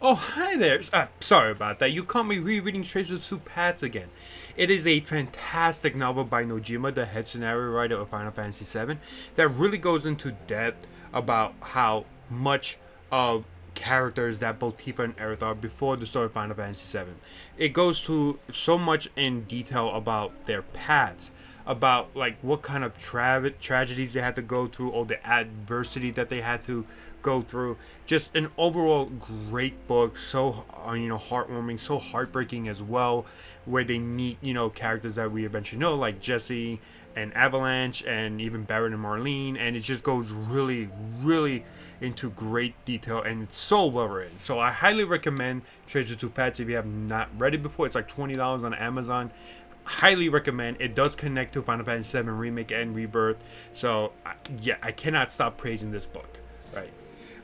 Oh, hi there. Sorry about that. You caught me rereading Treasure Two Paths again. It is a fantastic novel by Nojima, the head scenario writer of Final Fantasy VII, that really goes into depth about how much of characters that both Tifa and Aerith are before the story of Final Fantasy VII. It goes to so much in detail about their paths, about like what kind of tragedies they had to go through, or the adversity that they had to go through. Just an overall great book, so heartwarming, so heartbreaking as well, where they meet characters that we eventually know, like Jesse and Avalanche, and even Baron and Marlene, and it just goes really, really into great detail, and it's so well written. So I highly recommend Treasure Two Pets if you have not read it before. It's like $20 on Amazon. Highly recommend. It does connect to Final Fantasy VII Remake and Rebirth. So yeah, I cannot stop praising this book. Right,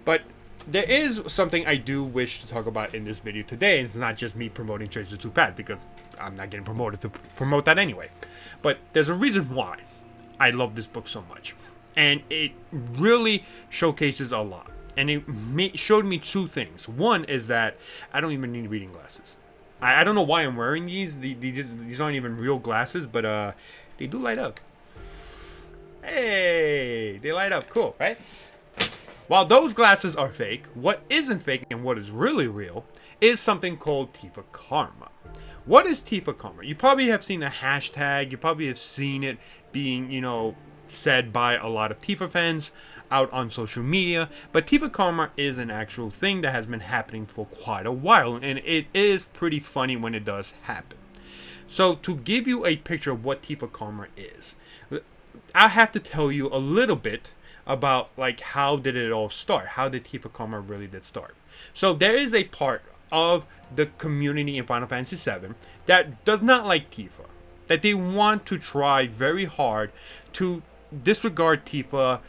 but there is something I do wish to talk about in this video today, and it's not just me promoting Treasure 2 Pad, because I'm not getting promoted to promote that anyway. But there's a reason why I love this book so much. And it really showcases a lot. And it showed me two things. One is that I don't even need reading glasses. I don't know why I'm wearing these. These aren't even real glasses, but they do light up. Hey, they light up. Cool, right? While those glasses are fake, what isn't fake and what is really real is something called Tifa Karma. What is Tifa Karma? You probably have seen the hashtag, you probably have seen it being, said by a lot of Tifa fans out on social media, but Tifa Karma is an actual thing that has been happening for quite a while, and it is pretty funny when it does happen. So to give you a picture of what Tifa Karma is, I have to tell you a little bit about like how did it all start, how did Tifa Karma really did start. So there is a part of the community in Final Fantasy VII that does not like Tifa, that they want to try very hard to disregard Tifa,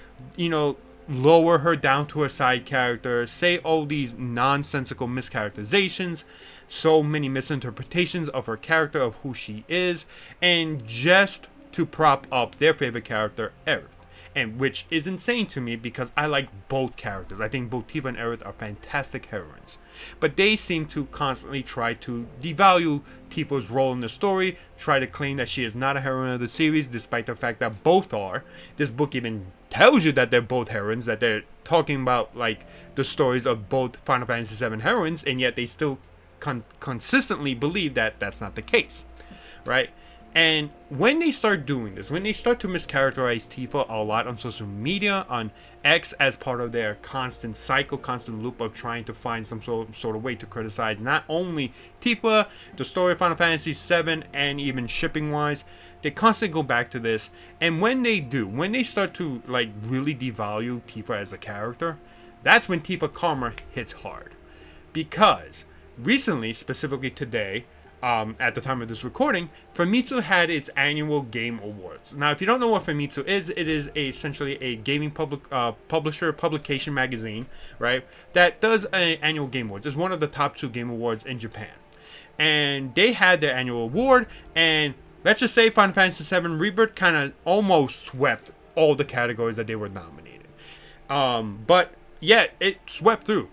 lower her down to a side character, say all these nonsensical mischaracterizations, so many misinterpretations of her character, of who she is, and just to prop up their favorite character, Aerith. And which is insane to me because I like both characters. I think both Tifa and Aerith are fantastic heroines. But they seem to constantly try to devalue Tifa's role in the story, try to claim that she is not a heroine of the series, despite the fact that both are. This book even tells you that they're both heroines, that they're talking about like the stories of both Final Fantasy VII heroines, and yet they still consistently believe that that's not the case, right? And when they start doing this, when they start to mischaracterize Tifa a lot on social media, on X, as part of their constant cycle, constant loop of trying to find some sort of way to criticize not only Tifa, the story of Final Fantasy VII, and even shipping-wise, they constantly go back to this. And when they do, when they start to like really devalue Tifa as a character, that's when Tifa Karma hits hard. Because recently, specifically today, at the time of this recording, Famitsu had its annual Game Awards. Now, if you don't know what Famitsu is, it is essentially a gaming publication magazine, right, that does an annual Game Awards. It's one of the top 2 Game Awards in Japan. And they had their annual award, and let's just say Final Fantasy VII Rebirth kind of almost swept all the categories that they were nominated. But yeah, it swept through.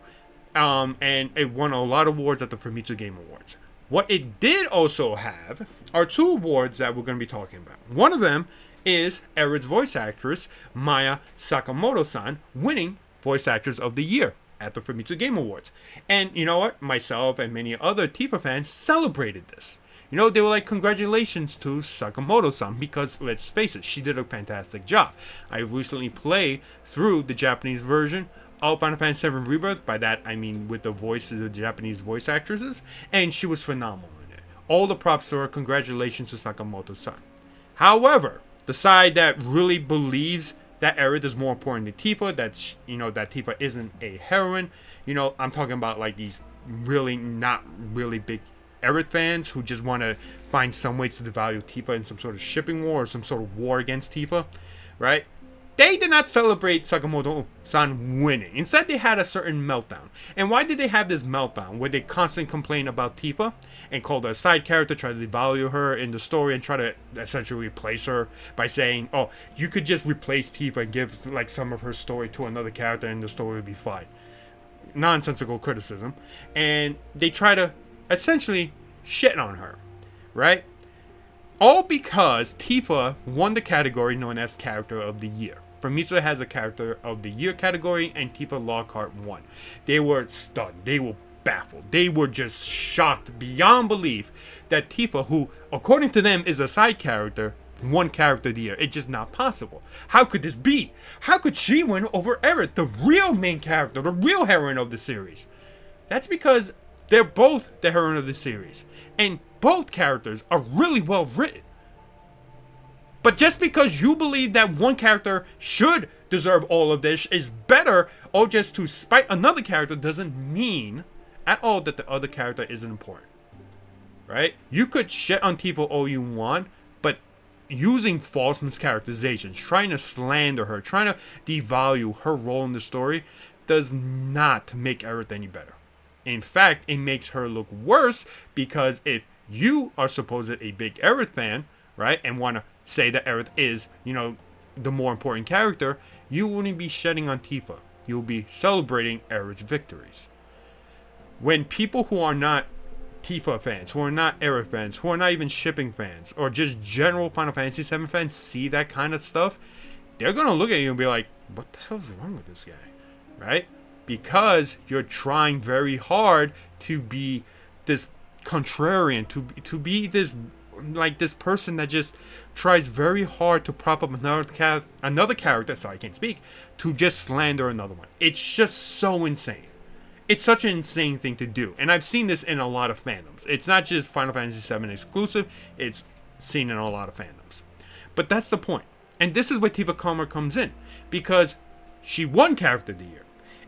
And it won a lot of awards at the Famitsu Game Awards. What it did also have are 2 awards that we're going to be talking about. One of them is Aerith's voice actress, Maya Sakamoto-san, winning Voice Actress of the Year at the Famitsu Game Awards. And you know what? Myself and many other Tifa fans celebrated this. They were like, congratulations to Sakamoto-san, because let's face it, she did a fantastic job. I recently played through the Japanese version of Final Fantasy VII Rebirth. By that, I mean with the voices of the Japanese voice actresses, and she was phenomenal in it. All the props to her. Congratulations to Sakamoto-san. However, the side that really believes that Aerith is more important than Tifa, that Tifa isn't a heroine, I'm talking about like these really not really big Aerith fans who just want to find some ways to devalue Tifa in some sort of shipping war or some sort of war against Tifa, right? They did not celebrate Sakamoto-san winning. Instead, they had a certain meltdown. And why did they have this meltdown? Where they constantly complain about Tifa and called her a side character, try to devalue her in the story, and try to essentially replace her by saying, oh, you could just replace Tifa and give like some of her story to another character and the story would be fine. nonsensical criticism, and they try to essentially shit on her, right? All because Tifa won the category known as Character of the Year. Famitsu has a Character of the Year category, and Tifa Lockhart won. They were stunned. They were baffled. They were just shocked beyond belief that Tifa, who according to them is a side character, won Character of the Year. It's just not possible. How could this be? How could she win over Aerith, the real main character, the real heroine of the series? That's because they're both the heroine of the series, and both characters are really well written. But just because you believe that one character should deserve all of this is better, or just to spite another character, doesn't mean at all that the other character isn't important. Right? You could shit on Tifa all you want, but using false mischaracterizations, trying to slander her, trying to devalue her role in the story, does not make Aerith any better. In fact, it makes her look worse, because if you are supposedly a big Aerith fan, right, and want to say that Aerith is, the more important character, you wouldn't be shedding on Tifa. You'll be celebrating Aerith's victories. When people who are not Tifa fans, who are not Aerith fans, who are not even shipping fans, or just general Final Fantasy VII fans see that kind of stuff, they're going to look at you and be like, what the hell's wrong with this guy, right? Because you're trying very hard to be this contrarian, to be this person that just tries very hard to prop up another character, sorry, I can't speak, to just slander another one. It's just so insane. It's such an insane thing to do, and I've seen this in a lot of fandoms. It's not just Final Fantasy VII exclusive, it's seen in a lot of fandoms. But that's the point, and this is where Tifa Karma comes in, because she won Character of the Year,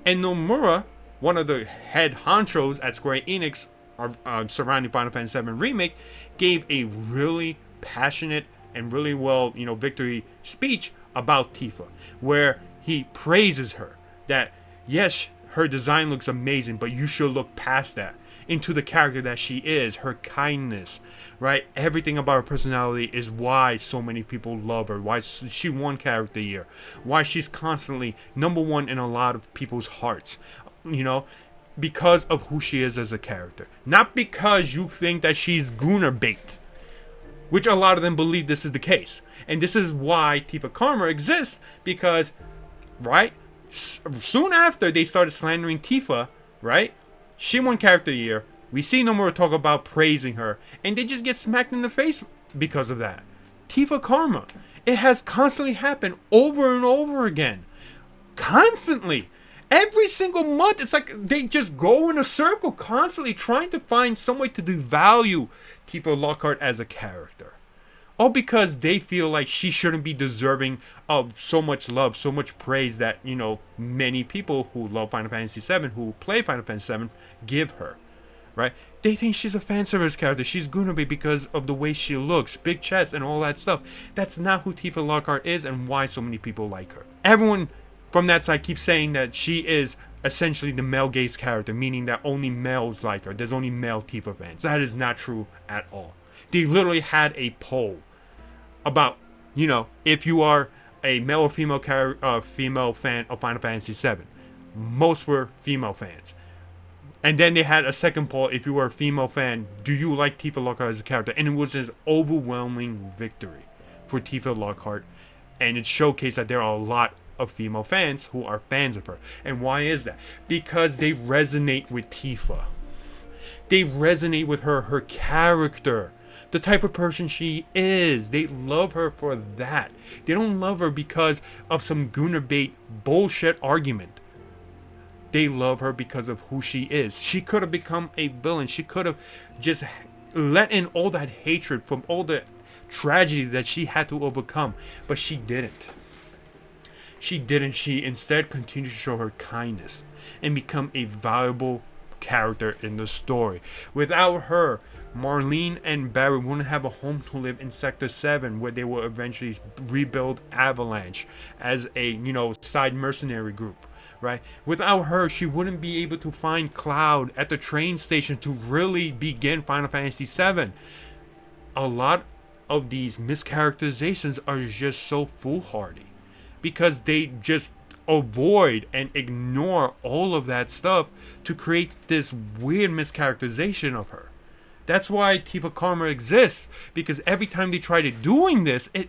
and Nomura, one of the head honchos at Square Enix surrounding Final Fantasy VII Remake, gave a really passionate and really well, victory speech about Tifa, where he praises her, that yes, her design looks amazing, but you should look past that into the character that she is, her kindness, right? Everything about her personality is why so many people love her, why she won Character of the Year, why she's constantly number one in a lot of people's hearts, because of who she is as a character. Not because you think that she's Gunner bait, which a lot of them believe this is the case. And this is why Tifa Karma exists, because, right, soon after they started slandering Tifa, right, she won Character of the Year. We see Nomura talk about praising her, and they just get smacked in the face because of that. Tifa Karma. It has constantly happened over and over again. Constantly. Every single month, it's like they just go in a circle, constantly trying to find some way to devalue Tifa Lockhart as a character. All because they feel like she shouldn't be deserving of so much love, so much praise that, many people who love Final Fantasy VII, who play Final Fantasy VII, give her. Right? They think she's a fan service character. She's gonna be because of the way she looks, big chest, and all that stuff. That's not who Tifa Lockhart is, and why so many people like her. Everyone from that side keeps saying that she is essentially the male gaze character, meaning that only males like her. There's only male Tifa fans. That is not true at all. They literally had a poll about, if you are a male or female female fan of Final Fantasy VII. Most were female fans. And then they had a second poll, if you were a female fan, do you like Tifa Lockhart as a character? And it was an overwhelming victory for Tifa Lockhart. And it showcased that there are a lot of female fans who are fans of her. And why is that? Because they resonate with Tifa. They resonate with her character, the type of person she is. They love her for that. They don't love her because of some Gunner bait bullshit argument. They love her because of who she is. She could have become a villain. She could have just let in all that hatred from all the tragedy that she had to overcome. But she didn't. She didn't. She instead continued to show her kindness and become a valuable character in the story. Without her, Marlene and Barry wouldn't have a home to live in Sector 7, where they will eventually rebuild Avalanche as a, side mercenary group. Right? Without her, she wouldn't be able to find Cloud at the train station to really begin Final Fantasy VII. A lot of these mischaracterizations are just so foolhardy, because they just avoid and ignore all of that stuff to create this weird mischaracterization of her. That's why Tifa Karma exists, because every time they try to doing this, it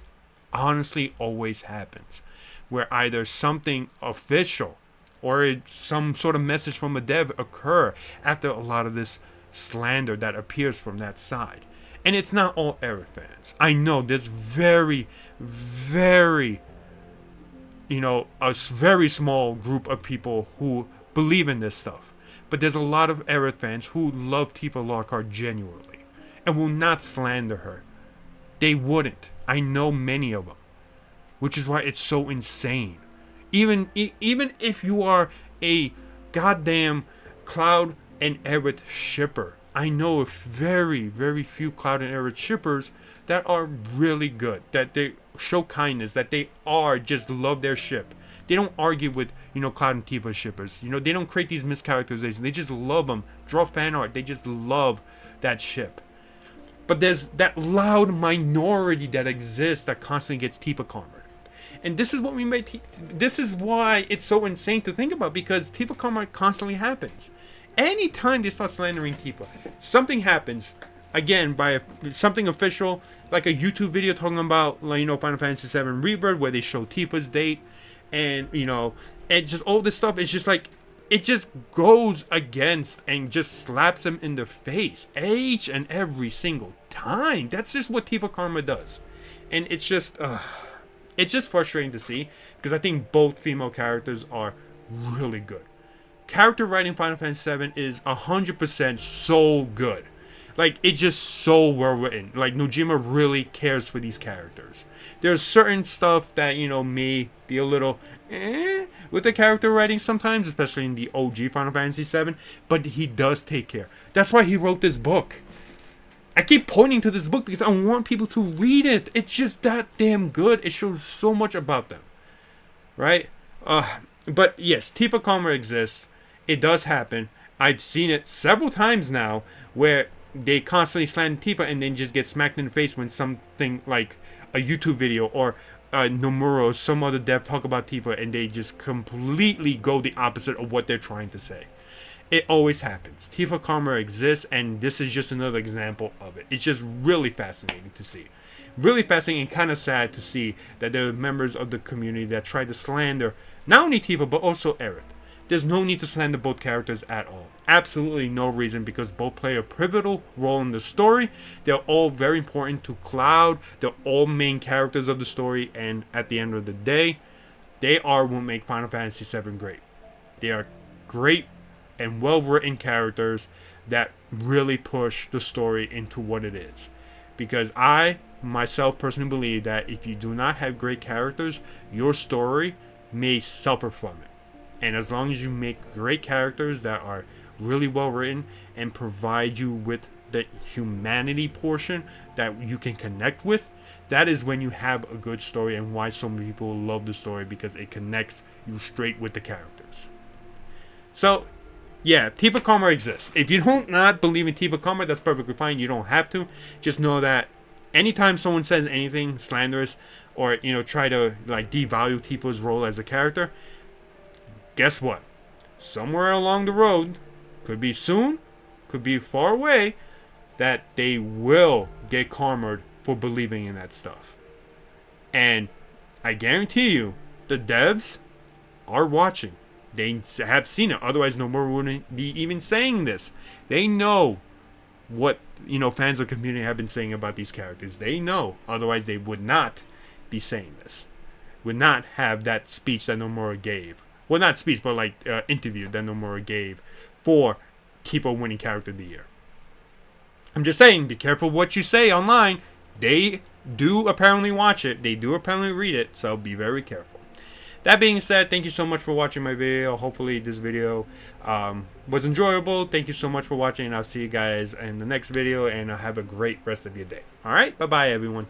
honestly always happens, where either something official or some sort of message from a dev occur after a lot of this slander that appears from that side. And it's not all Aerith fans. I know there's very, very, a very small group of people who believe in this stuff. But there's a lot of Aerith fans who love Tifa Lockhart genuinely and will not slander her. They wouldn't. I know many of them, which is why it's so insane. Even if you are a goddamn Cloud and Aerith shipper, I know of very, very few Cloud and Aerith shippers that are really good, that they show kindness, that they are just love their ship. They don't argue with, Cloud and Tifa shippers. They don't create these mischaracterizations. They just love them. Draw fan art. They just love that ship. But there's that loud minority that exists that constantly gets Tifa Karma. And this is what we made. This is why it's so insane to think about, because Tifa Karma constantly happens. Anytime they start slandering Tifa, something happens. Again, by something official, like a YouTube video talking about, Final Fantasy VII Rebirth, where they show Tifa's date, and and just all this stuff. It's just like, it just goes against and just slaps them in the face each and every single time. That's just what Tifa Karma does, and it's just frustrating to see, because I think both female characters are really good. Character writing Final Fantasy VII is 100% so good. Like, it's just so well written. Like, Nojima really cares for these characters. There's certain stuff that, may be a little with the character writing sometimes, especially in the OG Final Fantasy VII, but he does take care. That's why he wrote this book. I keep pointing to this book because I want people to read it. It's just that damn good. It shows so much about them. Right? But yes, Tifa Karma exists. It does happen. I've seen it several times now, where they constantly slander Tifa and then just get smacked in the face when something like a YouTube video or Nomura or some other dev talk about Tifa, and they just completely go the opposite of what they're trying to say. It always happens. Tifa Karma exists, and this is just another example of it. It's just really fascinating to see. Really fascinating and kind of sad to see that there are members of the community that try to slander not only Tifa but also Aerith. There's no need to slander both characters at all. Absolutely no reason, because both play a pivotal role in the story. They're all very important to Cloud. They're all main characters of the story, and at the end of the day, they are what make Final Fantasy VII great. They are great and well-written characters that really push the story into what it is. Because I, myself, personally believe that if you do not have great characters, your story may suffer from it. And as long as you make great characters that are really well written and provide you with the humanity portion that you can connect with, that is when you have a good story, and why so many people love the story, because it connects you straight with the characters. So, yeah, Tifa Karma exists. If you don't not believe in Tifa Karma, that's perfectly fine. You don't have to. Just know that anytime someone says anything slanderous or, try to like devalue Tifa's role as a character, guess what? Somewhere along the road, could be soon, could be far away, that they will get karmaed for believing in that stuff. And I guarantee you, the devs are watching. They have seen it. Otherwise, Nomura wouldn't be even saying this. They know what, fans of the community have been saying about these characters. They know. Otherwise, they would not be saying this. Would not have that speech that Nomura gave. Well, not speech, but like interview that Nomura gave for Tifa winning character of the year. I'm just saying, be careful what you say online. They do apparently watch it. They do apparently read it. So be very careful. That being said, thank you so much for watching my video. Hopefully this video was enjoyable. Thank you so much for watching. I'll see you guys in the next video, and have a great rest of your day. All right, bye-bye, everyone.